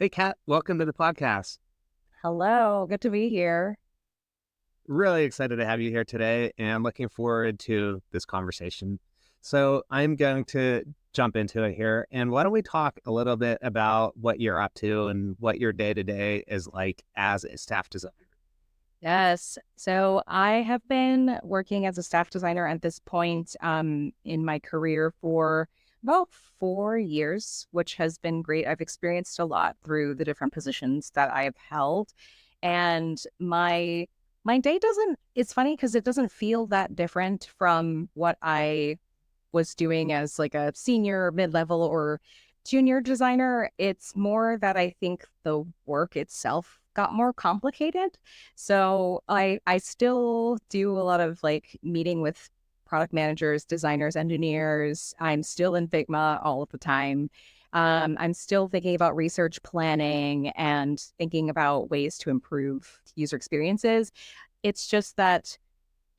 Hey, Kat, welcome to the podcast. Hello, good to be here. Really excited to have you here today and looking forward to this conversation. So, I'm going to jump into it here. And why don't we talk a little bit about what you're up to and what your day to day is like as a staff designer? Yes. So I have been working as a staff designer at this point in my career for about 4 years, which has been great. I've experienced a lot through the different positions that I have held. And my day doesn't, it's funny because it doesn't feel that different from what I was doing as like a senior, mid-level, or junior designer. It's more that I think the work itself got more complicated. So I still do a lot of like meeting with product managers, designers, engineers. I'm still in Figma all of the time. I'm still thinking about research planning and thinking about ways to improve user experiences. It's just that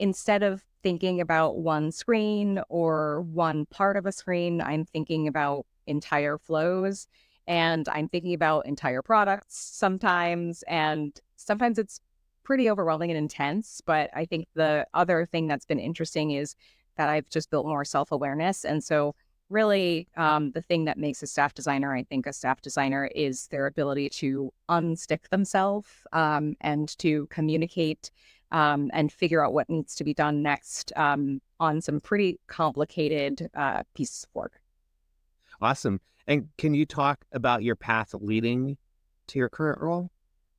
instead of thinking about one screen or one part of a screen, I'm thinking about entire flows and I'm thinking about entire products sometimes. And sometimes it's pretty overwhelming and intense. But I think the other thing that's been interesting is that I've just built more self awareness. And so, really, the thing that makes a staff designer, I think, a staff designer is their ability to unstick themselves and to communicate and figure out what needs to be done next on some pretty complicated pieces of work. Awesome. And can you talk about your path leading to your current role?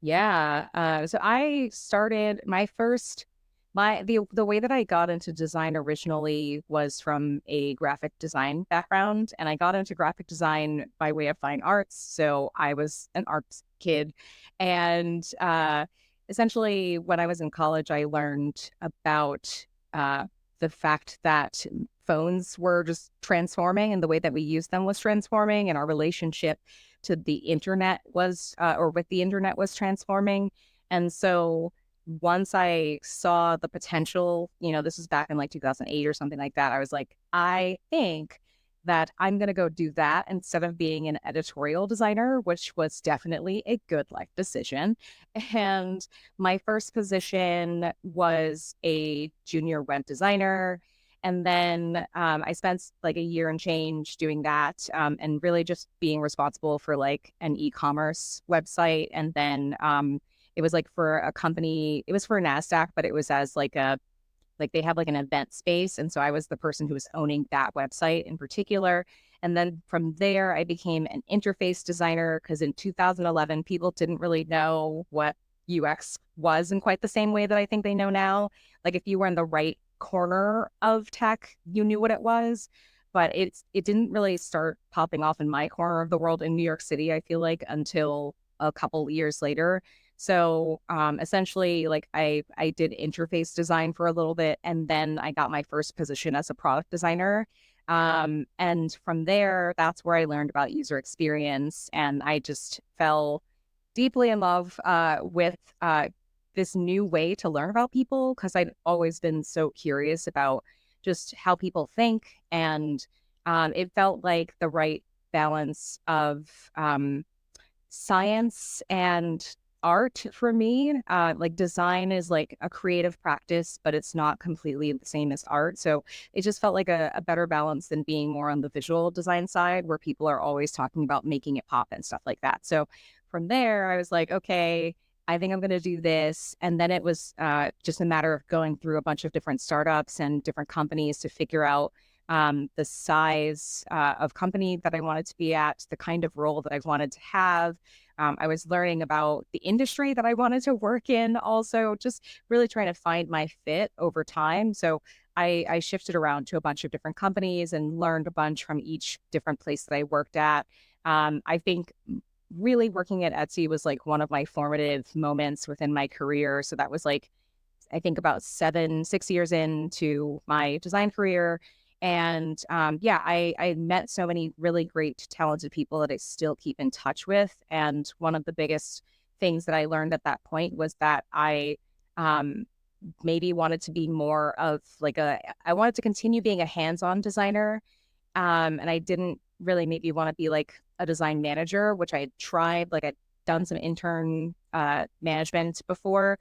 Yeah. So I started my first the way that I got into design originally was from a graphic design background, and I got into graphic design by way of fine arts. So I was an arts kid, and essentially, when I was in college, I learned about the fact that phones were just transforming, and the way that we use them was transforming, and our relationship to the internet was or with the internet was transforming. And so once I saw the potential, this was back in like 2008 or something like that, I was like, I think that I'm going to go do that instead of being an editorial designer, which was definitely a good life decision. And my first position was a junior web designer. And then I spent like a year and change doing that and really just being responsible for like an e-commerce website. And then it was like for a company, it was for NASDAQ, but it was as like they have like an event space. And so I was the person who was owning that website in particular. And then from there, I became an interface designer because in 2011, people didn't really know what UX was in quite the same way that I think they know now. Like if you were in the right corner of tech, you knew what it was. But it didn't really start popping off in my corner of the world in New York City, I feel like, until a couple years later. So essentially, like I did interface design for a little bit, and then I got my first position as a product designer. And from there, that's where I learned about user experience, and I just fell deeply in love with this new way to learn about people because I'd always been so curious about just how people think, and it felt like the right balance of science and art for me. Like design is like a creative practice, but it's not completely the same as art. So it just felt like a better balance than being more on the visual design side where people are always talking about making it pop and stuff like that. So from there, I was like, okay, I think I'm going to do this. And then it was just a matter of going through a bunch of different startups and different companies to figure out the size of company that I wanted to be at, the kind of role that I wanted to have. I was learning about the industry that I wanted to work in, also just really trying to find my fit over time. So I shifted around to a bunch of different companies and learned a bunch from each different place that I worked at. I think really working at Etsy was like one of my formative moments within my career. So that was like, I think about 6 years into my design career. And yeah, I met so many really great, talented people that I still keep in touch with. And one of the biggest things that I learned at that point was that I um, maybe wanted to be more of like I wanted to continue being a hands on designer. And I didn't really maybe want to be like a design manager, which I had tried. Like I'd done some intern management before.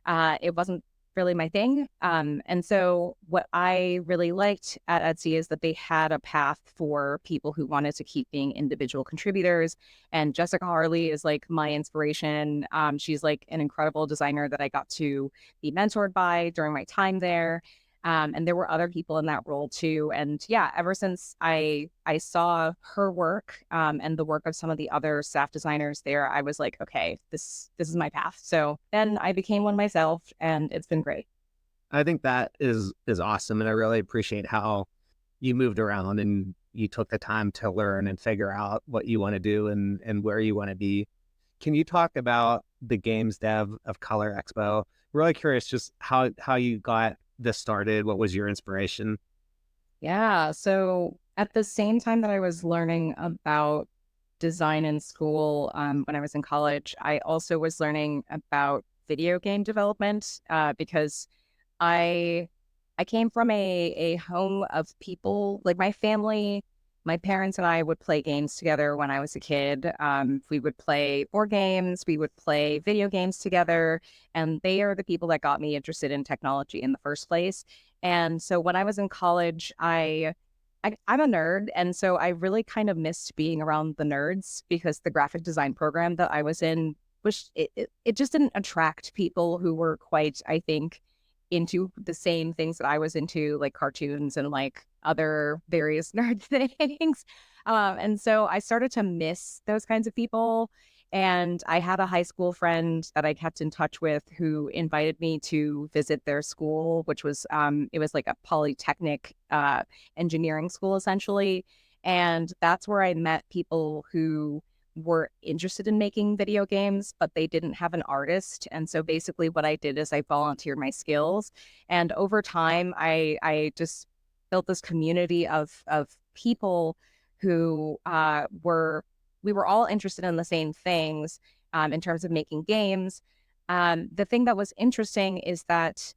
It wasn't really my thing. And so what I really liked at Etsy is that they had a path for people who wanted to keep being individual contributors. And Jessica Harley is like my inspiration. She's like an incredible designer that I got to be mentored by during my time there. And there were other people in that role too. And yeah, ever since I saw her work and the work of some of the other staff designers there, I was like, okay, this is my path. So then I became one myself, and it's been great. I think that is awesome, and I really appreciate how you moved around and you took the time to learn and figure out what you want to do and where you want to be. Can you talk about the games dev of Color Expo? Really curious just how you got this started. What was your inspiration? Yeah. So at the same time that I was learning about design in school, when I was in college, I also was learning about video game development because I I came from a home of people like my family. My parents and I would play games together when I was a kid. We would play board games, we would play video games together, and they are the people that got me interested in technology in the first place. And so when I was in college, I'm a nerd, and so I really kind of missed being around the nerds because the graphic design program that I was in was it just didn't attract people who were quite, I think, into the same things that I was into, like cartoons and like other various nerd things. And so I started to miss those kinds of people. And I had a high school friend that I kept in touch with who invited me to visit their school, which was it was like a polytechnic engineering school essentially. And that's where I met people who were interested in making video games, but they didn't have an artist. And so basically what I did is I volunteered my skills. And over time I just built this community of people who were we were all interested in the same things in terms of making games. The thing that was interesting is that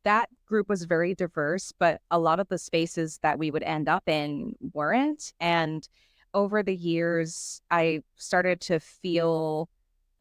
that group was very diverse, but a lot of the spaces that we would end up in weren't. And over the years, I started to feel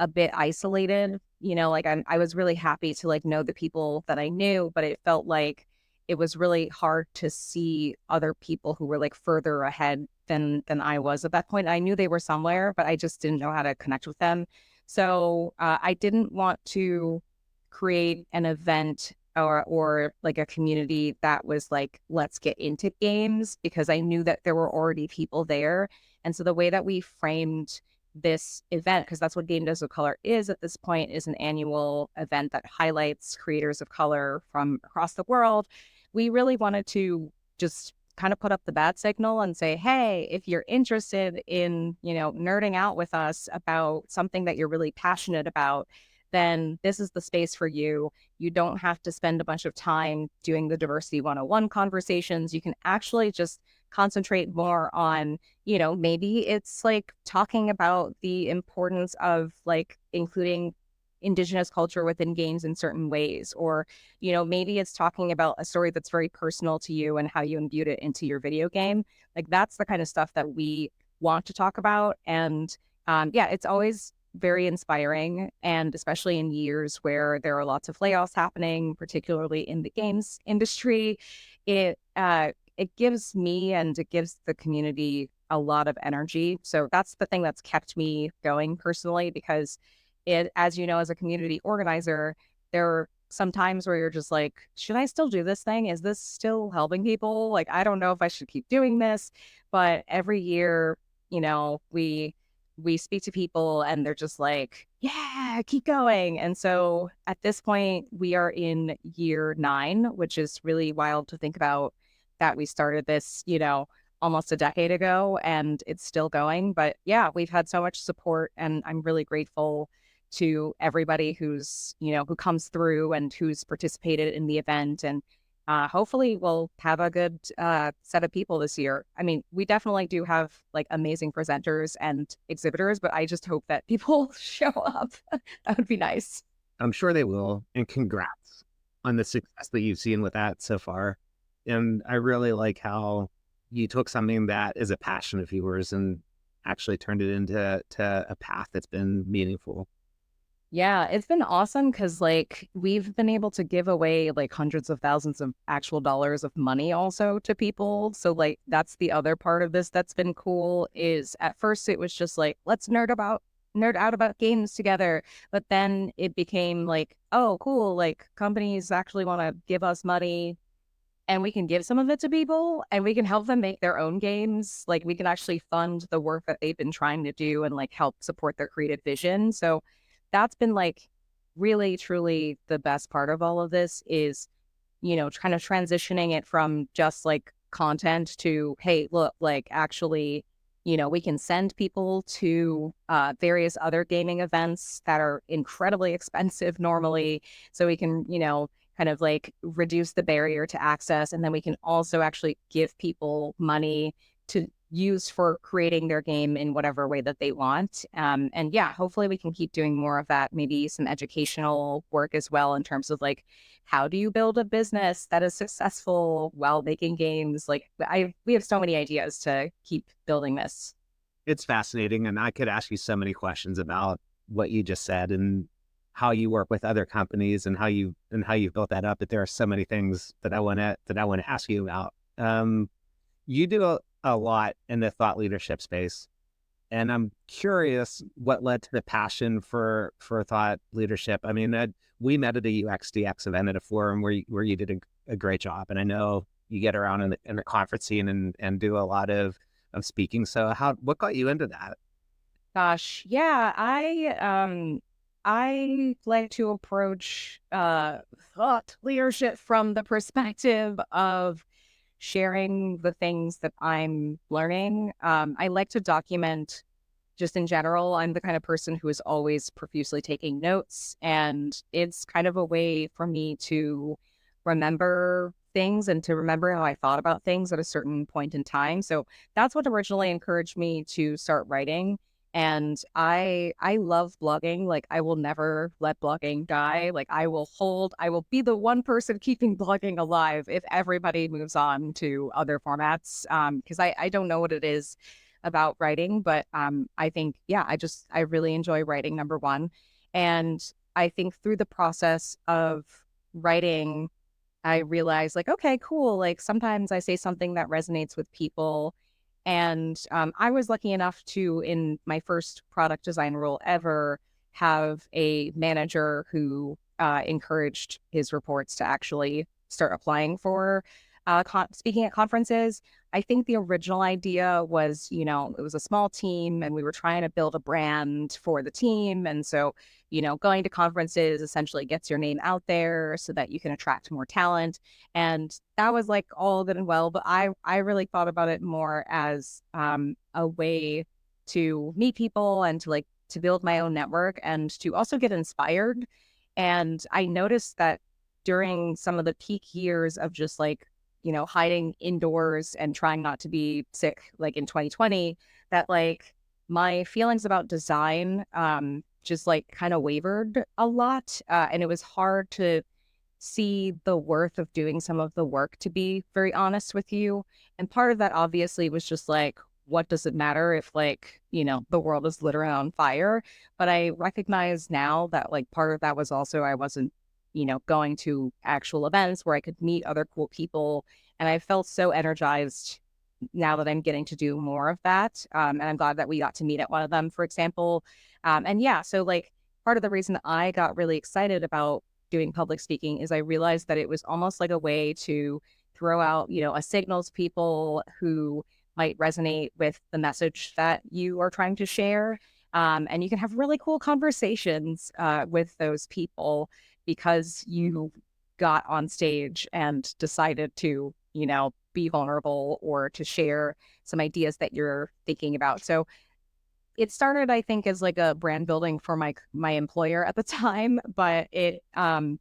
a bit isolated. Like I was really happy to like know the people that I knew, but it felt like it was really hard to see other people who were like further ahead than I was at that point. I knew they were somewhere, but I just didn't know how to connect with them. So I didn't want to create an event or like a community that was like, let's get into games because I knew that there were already people there. And so the way that we framed this event, because that's what Game Devs of Color is at this point, is an annual event that highlights creators of color from across the world. We really wanted to just kind of put up the bad signal and say, hey, if you're interested in, nerding out with us about something that you're really passionate about, then this is the space for you. You don't have to spend a bunch of time doing the diversity 101 conversations. You can actually just concentrate more on, maybe it's like talking about the importance of like including indigenous culture within games in certain ways, or maybe it's talking about a story that's very personal to you and how you imbued it into your video game. Like that's the kind of stuff that we want to talk about. And yeah, it's always very inspiring, and especially in years where there are lots of layoffs happening, particularly in the games industry, it gives me and it gives the community a lot of energy. So that's the thing that's kept me going personally, because as you know, as a community organizer, there are some times where you're just like, should I still do this thing? Is this still helping people? Like, I don't know if I should keep doing this. But every year, we speak to people and they're just like, yeah, keep going. And so at this point, we are in year 9, which is really wild to think about that we started this, almost a decade ago and it's still going. But yeah, we've had so much support and I'm really grateful to everybody who comes through and who's participated in the event. And hopefully we'll have a good set of people this year. I mean, we definitely do have like amazing presenters and exhibitors, but I just hope that people show up. That would be nice. I'm sure they will. And congrats on the success that you've seen with that so far. And I really like how you took something that is a passion of yours and actually turned it into a path that's been meaningful. Yeah, it's been awesome because like we've been able to give away like hundreds of thousands of actual dollars of money also to people. So like that's the other part of this that's been cool is at first it was just like let's nerd out about games together. But then it became like, oh cool, like companies actually want to give us money and we can give some of it to people and we can help them make their own games. Like we can actually fund the work that they've been trying to do and like help support their creative vision. So that's been like really truly the best part of all of this is, kind of transitioning it from just like content to, hey, look, like actually, we can send people to various other gaming events that are incredibly expensive normally. So we can, kind of like reduce the barrier to access. And then we can also actually give people money to use for creating their game in whatever way that they want. And yeah, hopefully we can keep doing more of that, maybe some educational work as well in terms of like, how do you build a business that is successful while making games? Like we have so many ideas to keep building this. It's fascinating, and I could ask you so many questions about what you just said and how you work with other companies and how you've built that up. But there are so many things that I want to ask you about. You do a lot in the thought leadership space, and I'm curious what led to the passion for thought leadership. I mean, we met at a UXDX event at a forum where you did a great job, and I know you get around in the conference scene and do a lot of speaking. So what got you into that? Gosh, yeah, I like to approach thought leadership from the perspective of sharing the things that I'm learning. I like to document just in general. I'm the kind of person who is always profusely taking notes, and it's kind of a way for me to remember things and to remember how I thought about things at a certain point in time. So that's what originally encouraged me to start writing. And I love blogging. Like I will never let blogging die. Like I will be the one person keeping blogging alive if everybody moves on to other formats. Because I don't know what it is about writing, but I think, yeah, I really enjoy writing, number one. And I think through the process of writing, I realized like, okay, cool. Like sometimes I say something that resonates with people. And I was lucky enough to, in my first product design role ever, have a manager who encouraged his reports to actually start applying for speaking at conferences. I think the original idea was, it was a small team and we were trying to build a brand for the team. And so, going to conferences essentially gets your name out there so that you can attract more talent. And that was like all good and well. But I really thought about it more as a way to meet people and to like to build my own network and to also get inspired. And I noticed that during some of the peak years of just like hiding indoors and trying not to be sick, like in 2020, that like my feelings about design just like kind of wavered a lot. And it was hard to see the worth of doing some of the work, to be very honest with you. And part of that obviously was just like, what does it matter if like, the world is literally on fire? But I recognize now that like part of that was also I wasn't going to actual events where I could meet other cool people. And I felt so energized now that I'm getting to do more of that. And I'm glad that we got to meet at one of them, for example. And yeah, so like part of the reason I got really excited about doing public speaking is I realized that it was almost like a way to throw out, a signal to people who might resonate with the message that you are trying to share. And you can have really cool conversations with those people because you got on stage and decided to, be vulnerable or to share some ideas that you're thinking about. So it started, I think, as like a brand building for my employer at the time, but I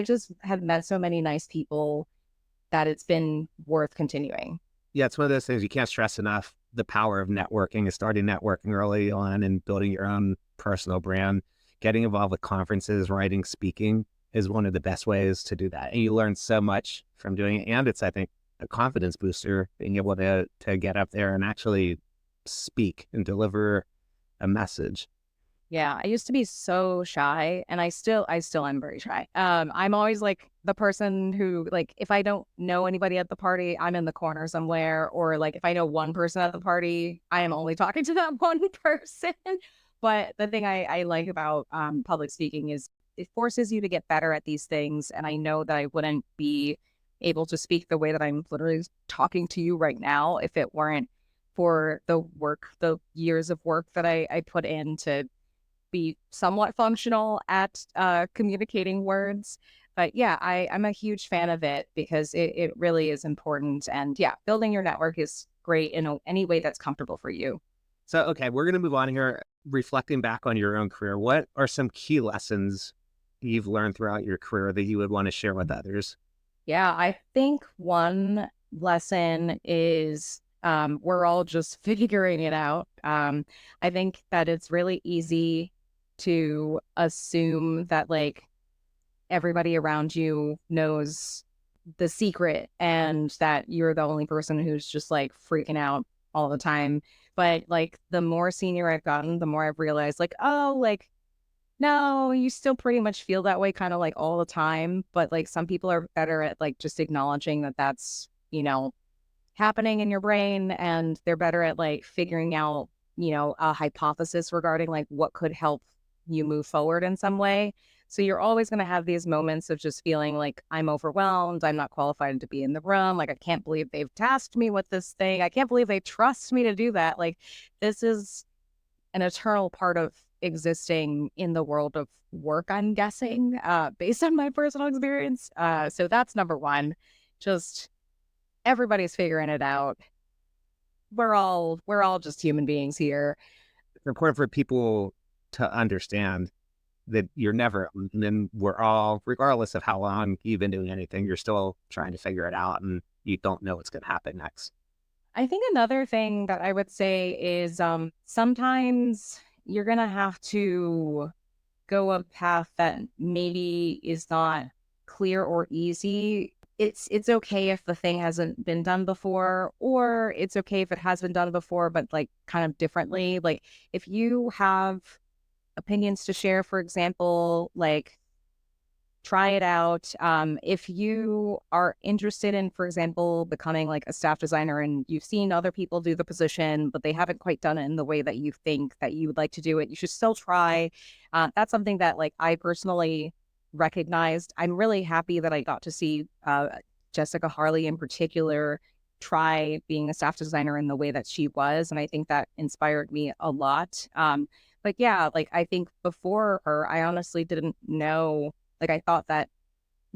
just have met so many nice people that it's been worth continuing. Yeah, it's one of those things you can't stress enough. The power of networking and starting networking early on and building your own personal brand, getting involved with conferences, writing, speaking is one of the best ways to do that. And you learn so much from doing it. And it's, I think, a confidence booster, being able to get up there and actually speak and deliver a message? Yeah, I used to be so shy, and I still am very shy. I'm always like the person who, like, if I don't know anybody at the party, I'm in the corner somewhere, or like if I know one person at the party, I am only talking to that one person. But the thing I like about public speaking is it forces you to get better at these things, and I know that I wouldn't be able to speak the way that I'm literally talking to you right now if it weren't for the years of work that I put in to be somewhat functional at communicating words. But yeah, I'm a huge fan of it because it really is important. And yeah, building your network is great in any way that's comfortable for you. So, okay, we're going to move on here. Reflecting back on your own career, what are some key lessons you've learned throughout your career that you would want to share with others? Yeah, I think one lesson is we're all just figuring it out. I think that it's really easy to assume that like everybody around you knows the secret and that you're the only person who's just like freaking out all the time. But like the more senior I've gotten, the more I've realized like, oh, like, no, you still pretty much feel that way kind of like all the time. But like some people are better at like just acknowledging that that's, happening in your brain, and they're better at like figuring out, a hypothesis regarding like what could help you move forward in some way. So you're always going to have these moments of just feeling like I'm overwhelmed, I'm not qualified to be in the room, like I can't believe they've tasked me with this thing, I can't believe they trust me to do that. Like this is an eternal part of existing in the world of work, I'm guessing, based on my personal experience. So that's number one. Just everybody's figuring it out. We're all just human beings here. It's important for people to understand that you're never, and then we're all, regardless of how long you've been doing anything, you're still trying to figure it out and you don't know what's going to happen next. I think another thing that I would say is sometimes you're gonna have to go a path that maybe is not clear or easy. It's okay if the thing hasn't been done before, or it's okay if it has been done before, but like kind of differently. Like if you have opinions to share, for example, like try it out. If you are interested in, for example, becoming like a staff designer and you've seen other people do the position, but they haven't quite done it in the way that you think that you would like to do it, you should still try. That's something that like I personally recognized. I'm really happy that I got to see Jessica Harley in particular try being a staff designer in the way that she was. And I think that inspired me a lot. But yeah, like I think before her, I honestly didn't know, like I thought that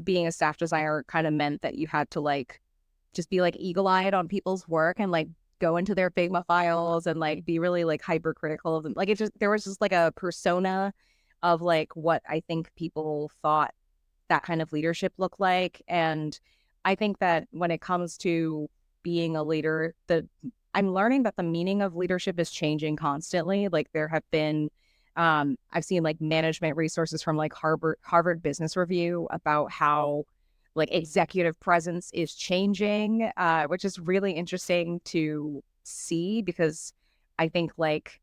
being a staff designer kind of meant that you had to like just be like eagle-eyed on people's work and like go into their Figma files and like be really like hypercritical of them. Like it just there was just like a persona of like what I think people thought that kind of leadership looked like. And I think that when it comes to being a leader, I'm learning that the meaning of leadership is changing constantly. Like there have been I've seen like management resources from like Harvard Business Review about how like executive presence is changing, which is really interesting to see because I think like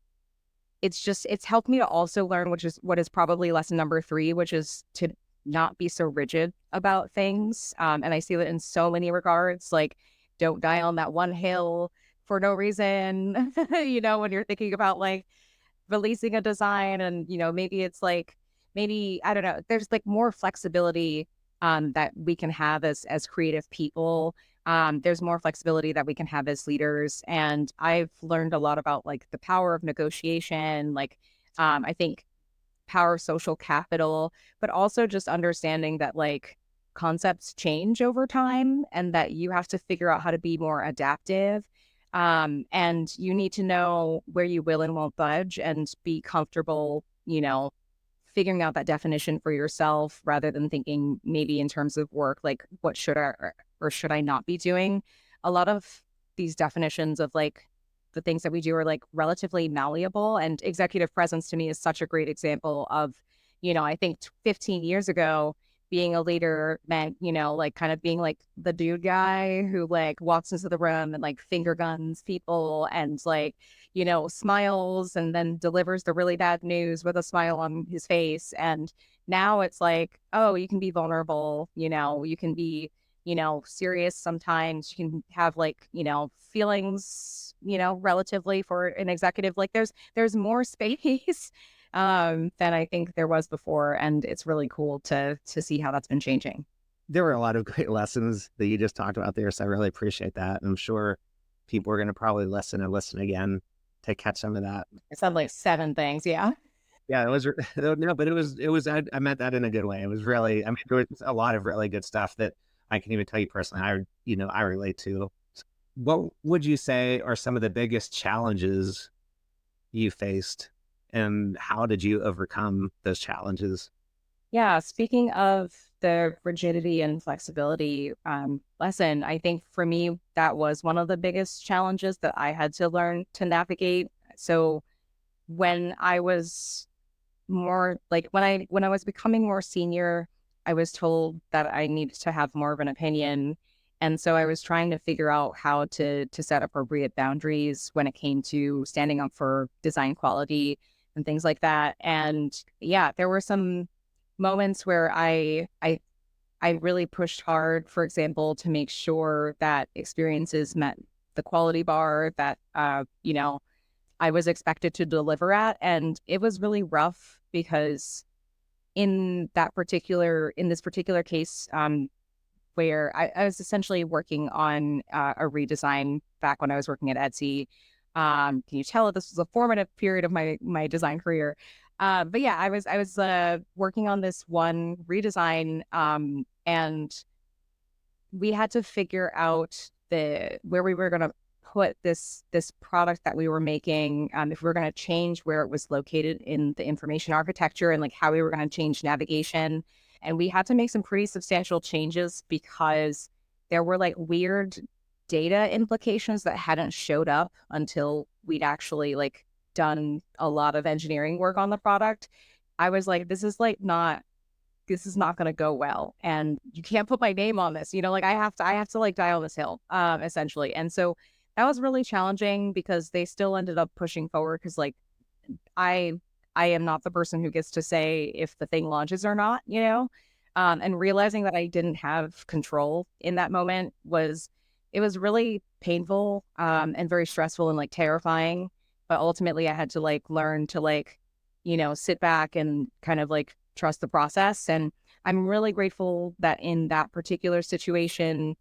it's helped me to also learn, which is what is probably lesson number three, which is to not be so rigid about things. And I see that in so many regards, like don't die on that one hill for no reason. When you're thinking about like releasing a design and maybe it's like maybe I don't know, there's like more flexibility that we can have as creative people. There's more flexibility that we can have as leaders, and I've learned a lot about like the power of negotiation, like I think power of social capital, but also just understanding that like concepts change over time and that you have to figure out how to be more adaptive. And you need to know where you will and won't budge and be comfortable, figuring out that definition for yourself rather than thinking maybe in terms of work, like what should I or should I not be doing? A lot of these definitions of like the things that we do are like relatively malleable, and executive presence to me is such a great example of, I think 15 years ago, being a leader meant, like kind of being like the dude guy who like walks into the room and like finger guns people and like, smiles and then delivers the really bad news with a smile on his face. And now it's like, oh, you can be vulnerable, you can be, serious sometimes. You can have like, feelings, relatively for an executive. Like there's more space than I think there was before. And it's really cool to see how that's been changing. There were a lot of great lessons that you just talked about there. So I really appreciate that. And I'm sure people are going to probably listen and listen again to catch some of that. It said like seven things. Yeah. Yeah, it was no, but I meant that in a good way. It was really, I mean, there was a lot of really good stuff that I can even tell you personally, I relate to. What would you say are some of the biggest challenges you faced and how did you overcome those challenges? Yeah. Speaking of the rigidity and flexibility lesson, I think for me, that was one of the biggest challenges that I had to learn to navigate. So when I was more like when I was becoming more senior, I was told that I needed to have more of an opinion. And so I was trying to figure out how to set appropriate boundaries when it came to standing up for design quality and things like that. And yeah, there were some moments where I really pushed hard, for example, to make sure that experiences met the quality bar that I was expected to deliver at. And it was really rough because in this particular case, where I was essentially working on a redesign back when I was working at Etsy. Can you tell that this was a formative period of my design career? But yeah, I was working on this one redesign, and we had to figure out the where we were going to put this product that we were making, if we were going to change where it was located in the information architecture and like how we were going to change navigation. And we had to make some pretty substantial changes because there were like weird data implications that hadn't showed up until we'd actually like done a lot of engineering work on the product. I was like, this is not going to go well, and you can't put my name on this, like I have to like die on this hill, essentially. And so that was really challenging because they still ended up pushing forward because like i I am not the person who gets to say if the thing launches or not, and realizing that I didn't have control in that moment it was really painful, and very stressful and like terrifying. But ultimately I had to like learn to like, sit back and kind of like trust the process. And I'm really grateful that in that particular situation,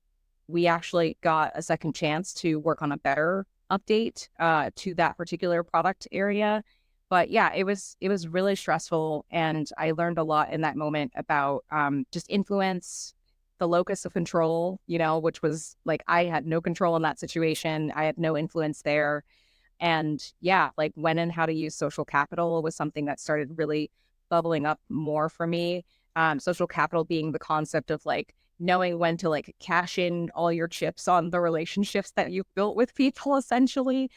we actually got a second chance to work on a better update to that particular product area. But yeah, it was really stressful, and I learned a lot in that moment about just influence, the locus of control, which was like I had no control in that situation. I had no influence there. And yeah, like when and how to use social capital was something that started really bubbling up more for me. Social capital being the concept of like knowing when to like cash in all your chips on the relationships that you've built with people, essentially,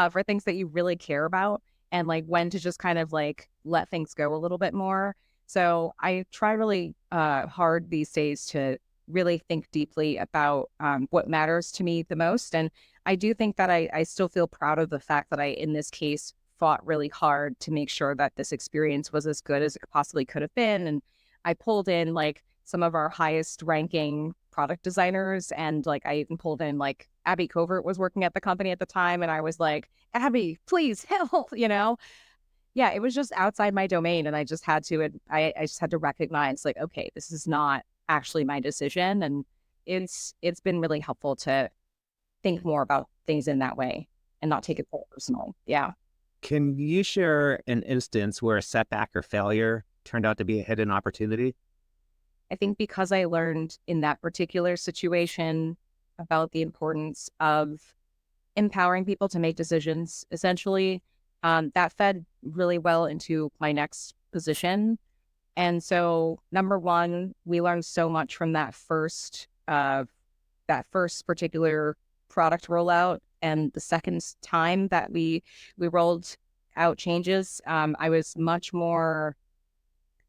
for things that you really care about, and like when to just kind of like let things go a little bit more. So I try really hard these days to really think deeply about what matters to me the most. And I do think that I still feel proud of the fact that I, in this case, fought really hard to make sure that this experience was as good as it possibly could have been. And I pulled in like some of our highest ranking product designers. And like I even pulled in like Abby Covert was working at the company at the time. And I was like, Abby, please help, Yeah, it was just outside my domain. And I just had to, I just had to recognize like, okay, this is not actually my decision. And it's been really helpful to think more about things in that way and not take it so personal. Yeah. Can you share an instance where a setback or failure turned out to be a hidden opportunity? I think because I learned in that particular situation about the importance of empowering people to make decisions, essentially, that fed really well into my next position. And so, number one, we learned so much from that first particular product rollout. And the second time that we rolled out changes, I was much more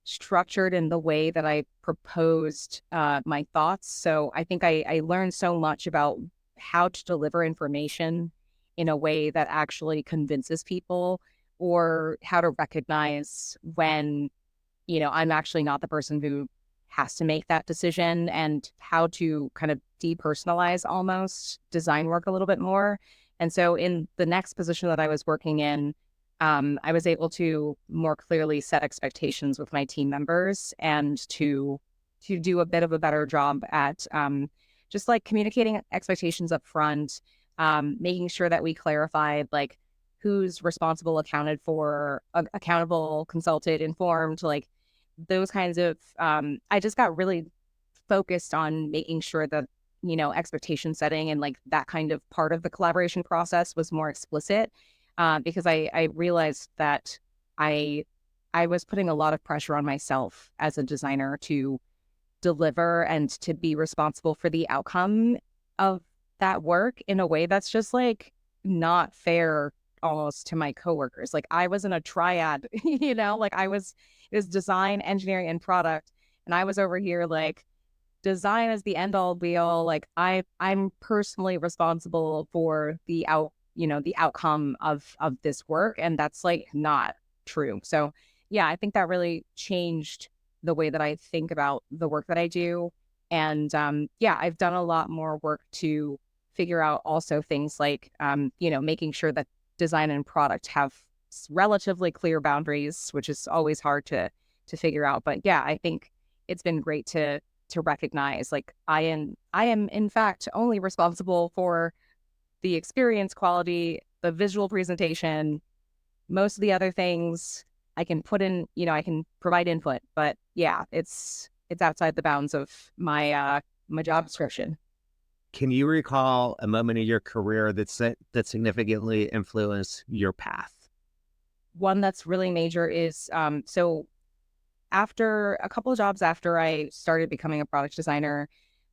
structured in the way that I proposed my thoughts. So I think I learned so much about how to deliver information in a way that actually convinces people, or how to recognize when, I'm actually not the person who has to make that decision, and how to kind of depersonalize almost design work a little bit more. And so in the next position that I was working in, I was able to more clearly set expectations with my team members, and to do a bit of a better job at just like communicating expectations up front, making sure that we clarified like who's responsible, accounted for, accountable, consulted, informed, like those kinds of. I just got really focused on making sure that expectation setting and like that kind of part of the collaboration process was more explicit, because I realized that I I was putting a lot of pressure on myself as a designer to deliver and to be responsible for the outcome of that work in a way that's just like not fair almost to my coworkers. Like I was in a triad, like it was design, engineering, and product. And I was over here like design is the end all be all. Like I'm personally responsible for the outcome of this work. And that's like not true. So yeah, I think that really changed the way that I think about the work that I do. And yeah, I've done a lot more work to figure out also things like, making sure that design and product have relatively clear boundaries, which is always hard to figure out. But yeah, I think it's been great to recognize like I am in fact only responsible for the experience quality, the visual presentation. Most of the other things I can put in, I can provide input, but yeah, it's outside the bounds of my job description. Can you recall a moment in your career that significantly influenced your path? One that's really major is so after a couple of jobs after I started becoming a product designer,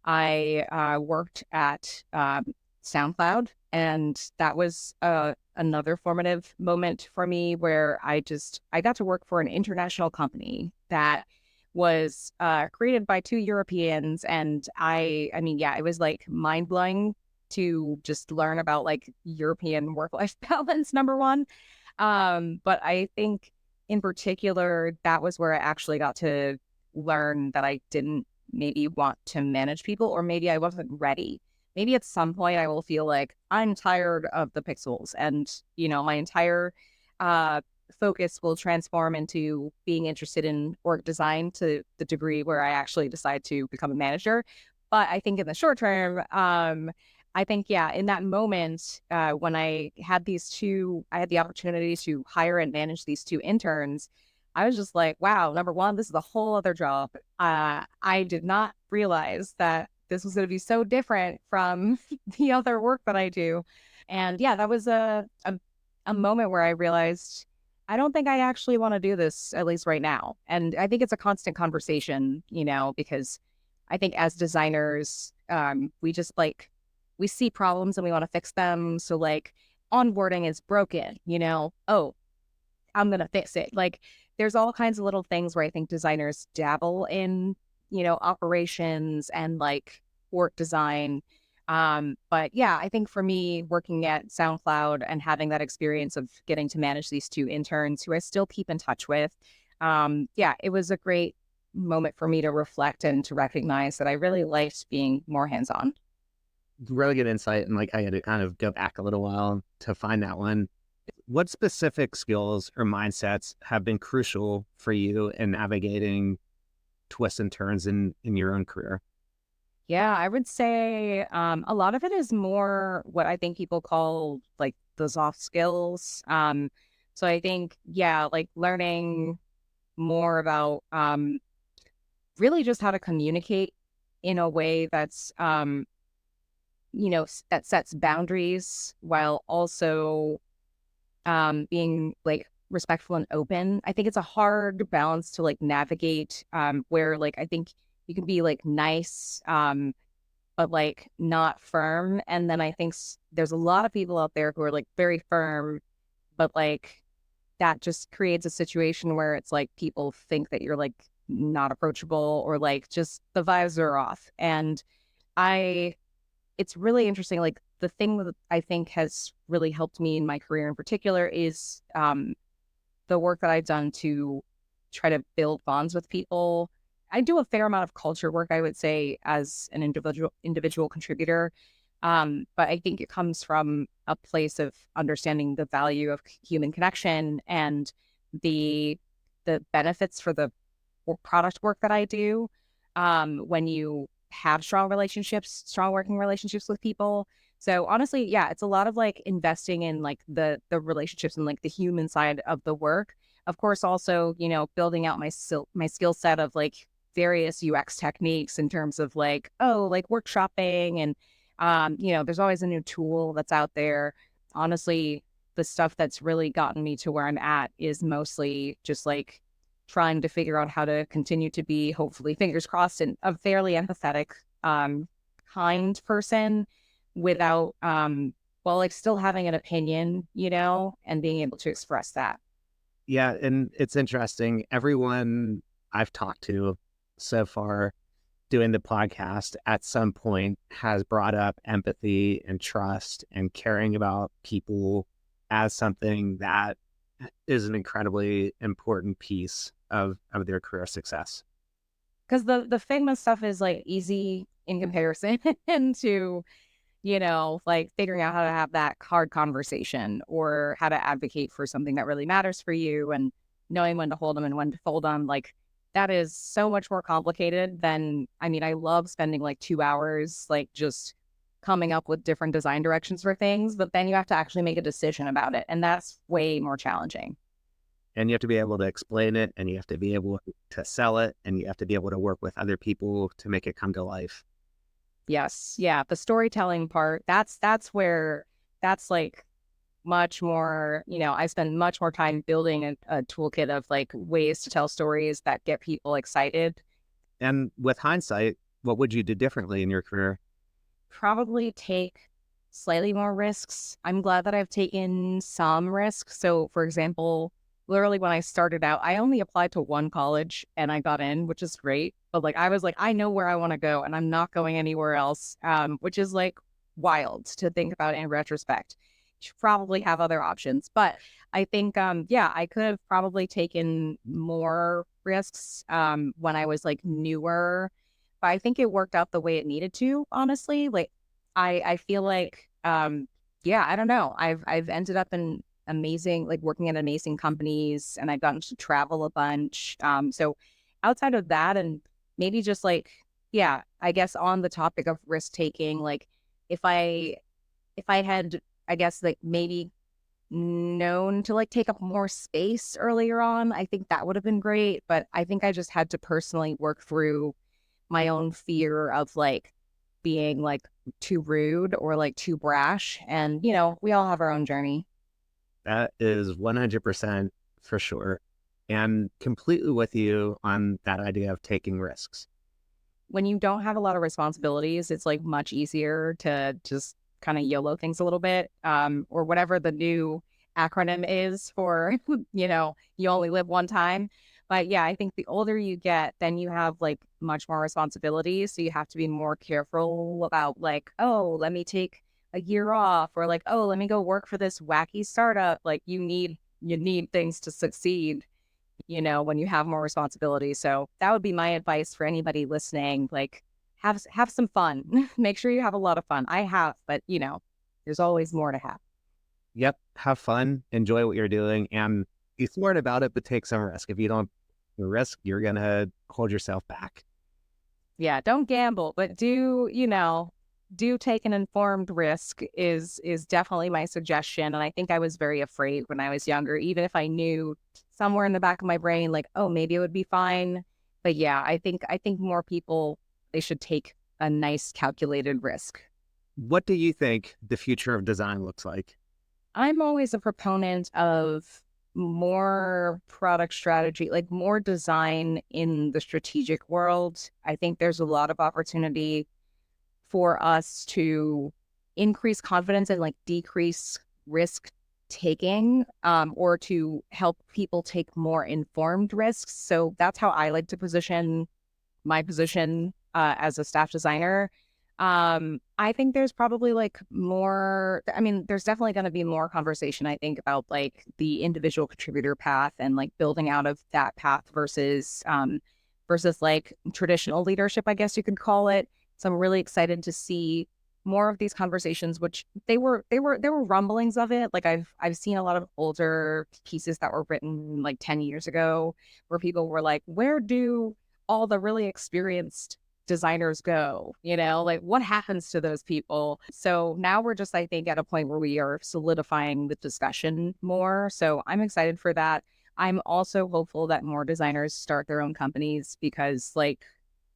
I worked at SoundCloud, and that was another formative moment for me where I got to work for an international company that was created by two Europeans, and I mean, yeah, it was like mind blowing to just learn about like European work life balance. Number one, but I think in particular, that was where I actually got to learn that I didn't maybe want to manage people, or maybe I wasn't ready. Maybe at some point I will feel like I'm tired of the pixels, and, my entire uh, focus will transform into being interested in org design to the degree where I actually decide to become a manager. But I think in the short term, I think, yeah, in that moment, when I had the opportunity to hire and manage these two interns, I was just like, wow, number one, this is a whole other job. I did not realize that this was going to be so different from the other work that I do. And yeah, that was a moment where I realized I don't think I actually want to do this, at least right now. And I think it's a constant conversation, because I think as designers, we just like, we see problems and we want to fix them. So like onboarding is broken, oh, I'm going to fix it. Like there's all kinds of little things where I think designers dabble in, operations and like work design. But yeah, I think for me working at SoundCloud and having that experience of getting to manage these two interns who I still keep in touch with, yeah, it was a great moment for me to reflect and to recognize that I really liked being more hands-on. Really good insight, and like I had to kind of go back a little while to find that one. What specific skills or mindsets have been crucial for you in navigating twists and turns in your own career? Yeah, I would say a lot of it is more what I think people call like the soft skills. So I think, yeah, like learning more about really just how to communicate in a way that's, that sets boundaries while also being like respectful and open. I think it's a hard balance to like navigate, where like I think you can be like nice, but like not firm. And then I think there's a lot of people out there who are like very firm, but like that just creates a situation where it's like people think that you're like not approachable or like just the vibes are off. And I, it's really interesting. Like the thing that I think has really helped me in my career in particular is the work that I've done to try to build bonds with people. I do a fair amount of culture work, I would say, as an individual contributor. But I think it comes from a place of understanding the value of human connection and the benefits for the product work that I do. When you have strong relationships, strong working relationships with people. So honestly, yeah, it's a lot of like investing in like the relationships and like the human side of the work. Of course, also, you know, building out my skill set of like various UX techniques in terms of like, oh, like workshopping and you know, there's always a new tool that's out there. Honestly, the stuff that's really gotten me to where I'm at is mostly just like trying to figure out how to continue to be, hopefully, fingers crossed, and a fairly empathetic, kind person without, well, like still having an opinion, you know, and being able to express that. Yeah, and it's interesting. Everyone I've talked to so far doing the podcast at some point has brought up empathy and trust and caring about people as something that is an incredibly important piece of their career success. Because the Figma stuff is like easy in comparison and to, you know, like figuring out how to have that hard conversation or how to advocate for something that really matters for you and knowing when to hold them and when to fold them. Like that is so much more complicated than, I mean, I love spending like 2 hours, like just coming up with different design directions for things, but then you have to actually make a decision about it. And that's way more challenging. And you have to be able to explain it, and you have to be able to sell it, and you have to be able to work with other people to make it come to life. Yes. Yeah. The storytelling part, that's where that's like much more, you know, I spend much more time building a toolkit of like ways to tell stories that get people excited. And with hindsight, what would you do differently in your career? Probably take slightly more risks. I'm glad that I've taken some risks. So, for example, literally when I started out, I only applied to one college and I got in, which is great. But like, I was like, I know where I want to go and I'm not going anywhere else, which is like wild to think about in retrospect. Should probably have other options, but I think, yeah, I could have probably taken more risks when I was like newer, but I think it worked out the way it needed to, honestly. Like I feel like yeah, I don't know. I've ended up in amazing, like working at amazing companies and I've gotten to travel a bunch. So outside of that and maybe just like, yeah, I guess on the topic of risk taking, like if I if I had, I guess like maybe known to like take up more space earlier on, I think that would have been great. But I think I just had to personally work through my own fear of like being like too rude or like too brash. And, you know, we all have our own journey. That is 100% for sure. And completely with you on that idea of taking risks. When you don't have a lot of responsibilities, it's like much easier to just kind of YOLO things a little bit, or whatever the new acronym is for, you know, you only live one time. But yeah, I think the older you get, then you have like much more responsibilities. So you have to be more careful about like, oh, let me take a year off or like, oh, let me go work for this wacky startup. Like you need things to succeed, you know, when you have more responsibility. So that would be my advice for anybody listening. Like have some fun. Make sure you have a lot of fun. I have, but you know, there's always more to have. Yep. Have fun, enjoy what you're doing, and be smart about it, but take some risk. If you don't risk, you're going to hold yourself back. Yeah, don't gamble, but do, you know, do take an informed risk is definitely my suggestion. And I think I was very afraid when I was younger, even if I knew somewhere in the back of my brain, like, oh, maybe it would be fine. But yeah, I think more people they should take a nice calculated risk. What do you think the future of design looks like? I'm always a proponent of more product strategy, like more design in the strategic world. I think there's a lot of opportunity for us to increase confidence and like decrease risk taking, or to help people take more informed risks. So that's how I like to position my position as a staff designer. I think there's probably like more, I mean, there's definitely going to be more conversation, I think, about like the individual contributor path and like building out of that path versus like traditional leadership, I guess you could call it. So I'm really excited to see more of these conversations, which there were rumblings of it. Like I've seen a lot of older pieces that were written like 10 years ago where people were like, where do all the really experienced designers go? You know, like what happens to those people? So now we're just, I think, at a point where we are solidifying the discussion more. So I'm excited for that. I'm also hopeful that more designers start their own companies because, like,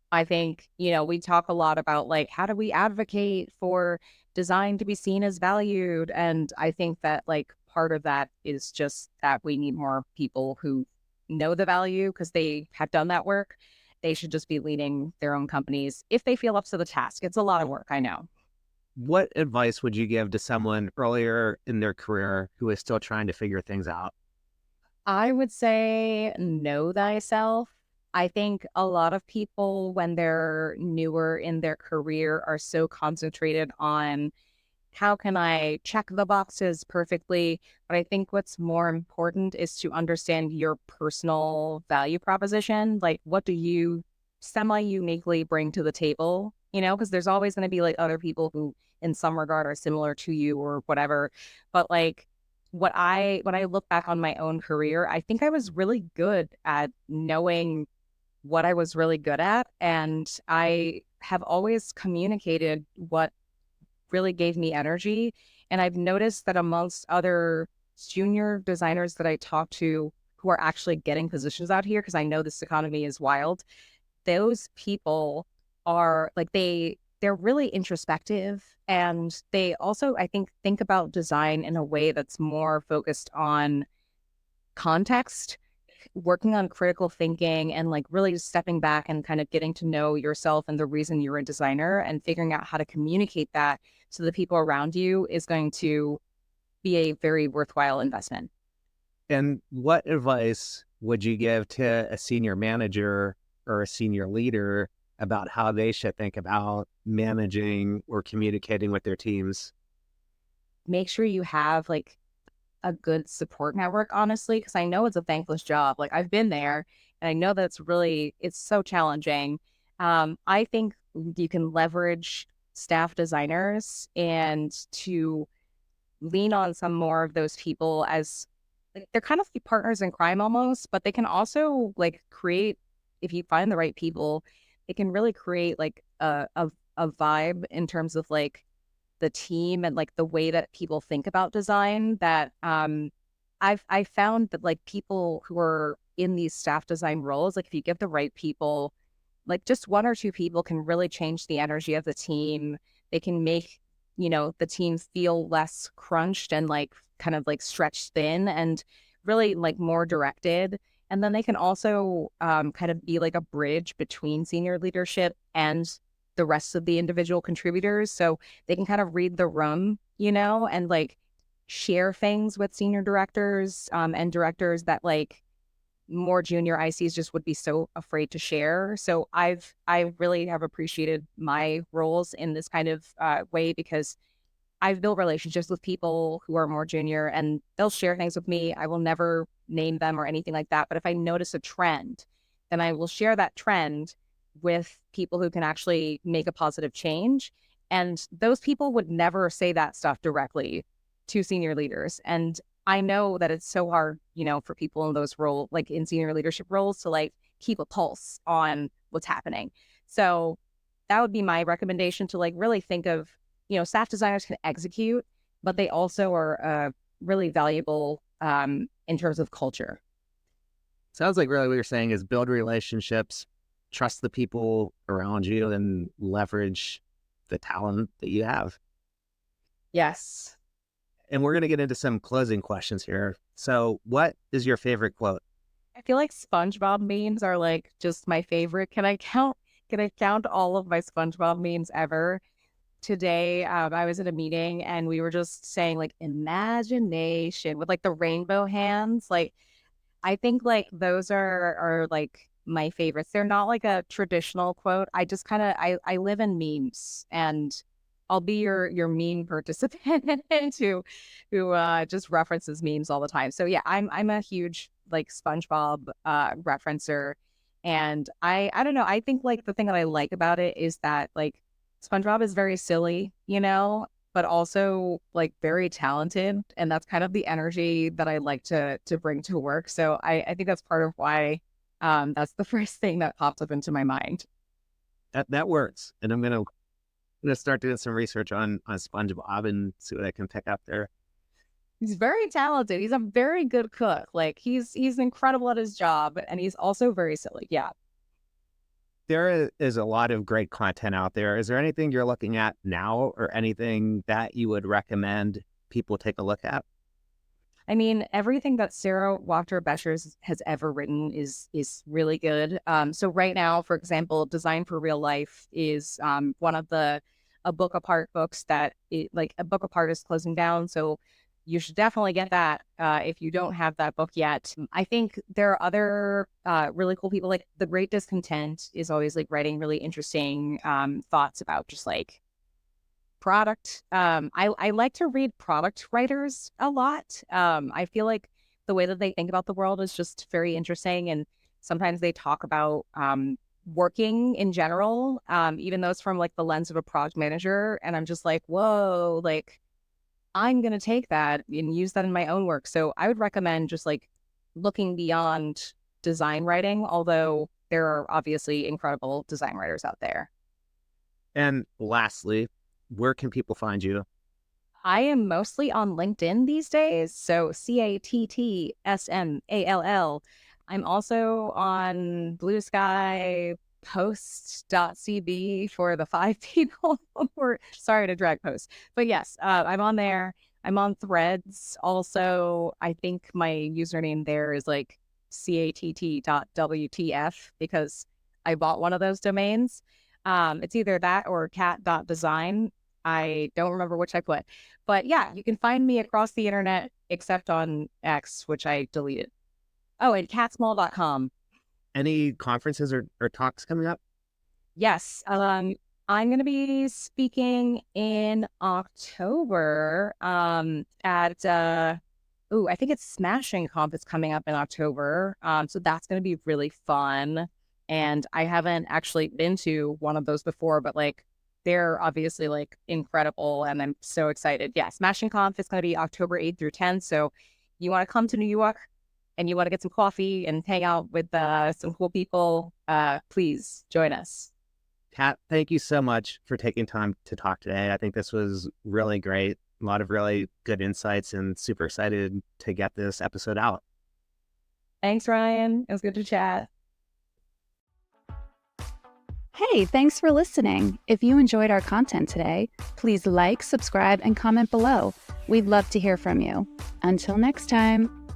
I think, you know, we talk a lot about like, how do we advocate for design to be seen as valued? And I think that like part of that is just that we need more people who know the value because they have done that work. They should just be leading their own companies if they feel up to the task. It's a lot of work, I know. What advice would you give to someone earlier in their career who is still trying to figure things out? I would say know thyself. I think a lot of people, when they're newer in their career, are so concentrated on how can I check the boxes perfectly. But I think what's more important is to understand your personal value proposition. Like, what do you semi uniquely bring to the table? You know, because there's always going to be like other people who, in some regard, are similar to you or whatever. But like, when I look back on my own career, I think I was really good at knowing what I was really good at. And I have always communicated what really gave me energy. And I've noticed that amongst other junior designers that I talk to who are actually getting positions out here, because I know this economy is wild, those people are like they're really introspective, and they also, I think about design in a way that's more focused on context, working on critical thinking, and like really just stepping back and kind of getting to know yourself and the reason you're a designer and figuring out how to communicate that to the people around you is going to be a very worthwhile investment. And what advice would you give to a senior manager or a senior leader about how they should think about managing or communicating with their teams? Make sure you have like a good support network, honestly, because I know it's a thankless job. Like I've been there and I know that's really, it's so challenging. I think you can leverage staff designers and to lean on some more of those people as like, they're kind of like partners in crime almost, but they can also like create, if you find the right people, they can really create like a vibe in terms of like the team and like the way that people think about design that I found that like people who are in these staff design roles, like if you give the right people, like just one or two people can really change the energy of the team. They can make, you know, the team feel less crunched and like kind of like stretched thin and really like more directed. And then they can also kind of be like a bridge between senior leadership and the rest of the individual contributors. So they can kind of read the room, you know, and like share things with senior directors and directors that like more junior ICs just would be so afraid to share. So I really have appreciated my roles in this kind of way because I've built relationships with people who are more junior and they'll share things with me. I will never name them or anything like that. But if I notice a trend, then I will share that trend with people who can actually make a positive change. And those people would never say that stuff directly to senior leaders. And I know that it's so hard, you know, for people in those roles, like in senior leadership roles, to like keep a pulse on what's happening. So that would be my recommendation to like really think of, you know, staff designers can execute, but they also are really valuable in terms of culture. Sounds like really what you're saying is build relationships, trust the people around you, and leverage the talent that you have. Yes. And we're going to get into some closing questions here. So, what is your favorite quote? I feel like SpongeBob memes are like just my favorite. Can I count all of my SpongeBob memes ever? today I was at a meeting and we were just saying like imagination with like the rainbow hands. Like I think like those are like my favorites. They're not like a traditional quote. I just kind of I live in memes, and I'll be your meme participant who just references memes all the time. So yeah, I'm a huge like SpongeBob referencer, and I don't know. I think like the thing that I like about it is that like SpongeBob is very silly, you know, but also like very talented, and that's kind of the energy that I like to bring to work. So I think that's part of why that's the first thing that popped up into my mind. That works. And I'm gonna start doing some research on SpongeBob and see what I can pick up there. He's very talented. He's a very good cook. Like he's incredible at his job, and he's also very silly. Yeah. There is a lot of great content out there. Is there anything you're looking at now or anything that you would recommend people take a look at? I mean, everything that Sarah Walter Beschers has ever written is really good. So right now, for example, Design for Real Life is one of the a book apart books that like a book apart is closing down. So you should definitely get that if you don't have that book yet. I think there are other really cool people like The Great Discontent is always like writing really interesting thoughts about just like product. I like to read product writers a lot. I feel like the way that they think about the world is just very interesting, and sometimes they talk about working in general, even though it's from like the lens of a product manager. And I'm just like, whoa, like I'm gonna take that and use that in my own work. So I would recommend just like looking beyond design writing, although there are obviously incredible design writers out there. And lastly, where can people find you? I am mostly on LinkedIn these days. So CattsMall. I'm also on Blue Sky post.cb for the five people who are sorry to drag post. But yes, I'm on there. I'm on Threads. Also, I think my username there is like catt.wtf because I bought one of those domains. It's either that or cat.design. I don't remember which I put. But yeah, you can find me across the internet except on X, which I deleted. Oh, and catsmall.com. Any conferences or talks coming up? Yes. I'm going to be speaking in October at I think it's Smashing Conf is coming up in October. So that's going to be really fun. And I haven't actually been to one of those before, but like they're obviously like incredible, and I'm so excited. Yeah, Smashing Conf is going to be October 8th through 10th. So you want to come to New York and you want to get some coffee and hang out with some cool people, please join us. Catt, thank you so much for taking time to talk today. I think this was really great. A lot of really good insights and super excited to get this episode out. Thanks, Ryan. It was good to chat. Hey, thanks for listening. If you enjoyed our content today, please like, subscribe, and comment below. We'd love to hear from you. Until next time.